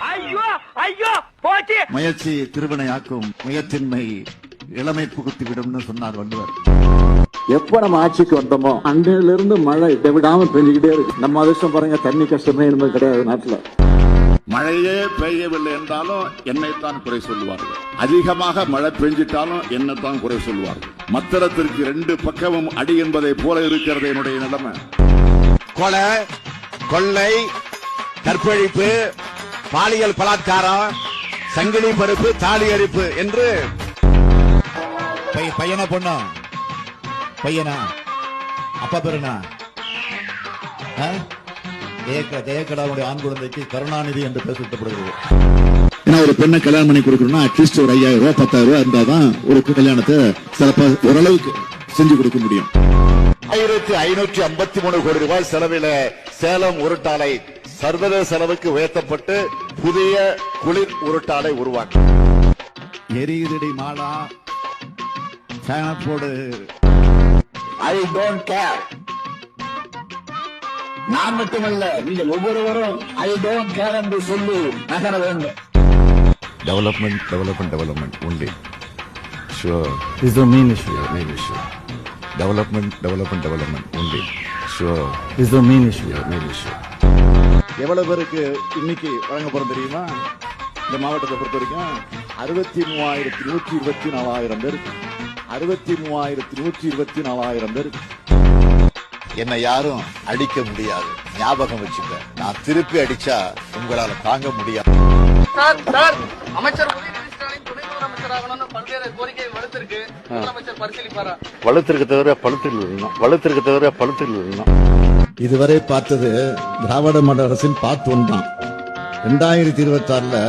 ஐயோ ஐயோ போச்சு. முயற்சி திருவினையாக்கும், முயற்சின்மை இளமை புகுத்தி விடும்னு சொன்னார் வள்ளுவர். எப்ப நம்ம ஆட்சிக்கு வந்தோமோ அன்றையில இருந்து மழை விடாம பெஞ்சுக்கிட்டே இருக்கு. நம்ம அதிர்ஷ்டம் பாருங்க, தண்ணி கஷ்டமே என்பது கிடையாது நாட்டுல. மழையே பெய்யவில்லை என்றாலும் என்னைத்தான் குறை சொல்லுவார்கள். அதிகமாக மழை பெஞ்சிட்டாலும் என்னத்தான் குறை சொல்லுவார்கள். மத்திரத்திற்கு 2 பக்கமும் அடி என்பதை போல இருக்கிறது என்னுடைய நிலைமை. கொலை, கொள்ளை, கற்பழிப்பு, பாலியல் பலாத்காரம், சங்கிலி பருப்பு, தாலி அரிப்பு என்று பையனா பொண்ணா, பையனா அப்பா பேருனா ஜெயக்கடாவுடைய ஆண் குழந்தைக்கு கருணாநிதி என்று பெயர் சூட்டப்படுகிறது. ஒரு பெண்ணை கல்யாணம் பண்ணி கொடுக்கணும்னா அட்லீஸ்ட் ஒரு 5000 ரூபாய் 10,000 ரூபாய் இருந்தாதான் ஒரு கல்யாணத்தை சிறப்பா ஓரளவுக்கு செஞ்சு கொடுக்க முடியும். 1553 கோடி ரூபாய் செலவில சேலம் உருட்டாலை சர்வதேச அளவுக்கு உயர்த்தப்பட்டு புதிய குளிர் உருட்டாலை உருவாக்கி எரியுதடி மாலா போடு. I don't care. நான் மட்டுமல்ல, நீங்கள் ஒவ்வொருவரும் ஐ டோன்ட் கேர் என்று சொல்லி நகர வேண்டும். Development development development only sure is the main issue. Main issue development development development only sure is the main issue. Main issue. எவ்வளவு பேருக்கு இன்னைக்கு வழங்க போறோம் தெரியுமா? இந்த மாவட்டத்தை பொறுத்த வரைக்கும் 63,124,000 பேருக்கு 63,124,000 பேருக்கு. என்னை யாரும் அடிக்க முடியாது, ஞாபகம் வச்சுக்க. நான் திருப்பி அடிச்சா உங்களால தாங்க முடியாது. சார், அமைச்சர் உதயநிதி ஸ்டாலின் துணை முதலமைச்சராகணும்னு பல்வேறு கோரிக்கை வலுத்திருக்கு. முதலமைச்சர் பரிசீலிப்பாரா? வலுத்திற்கு தவிர பழுத்தில் விடணும். இதுவரை பார்த்தது திராவிட மாடல் அரசின் பார்ட் 1 தான். 2026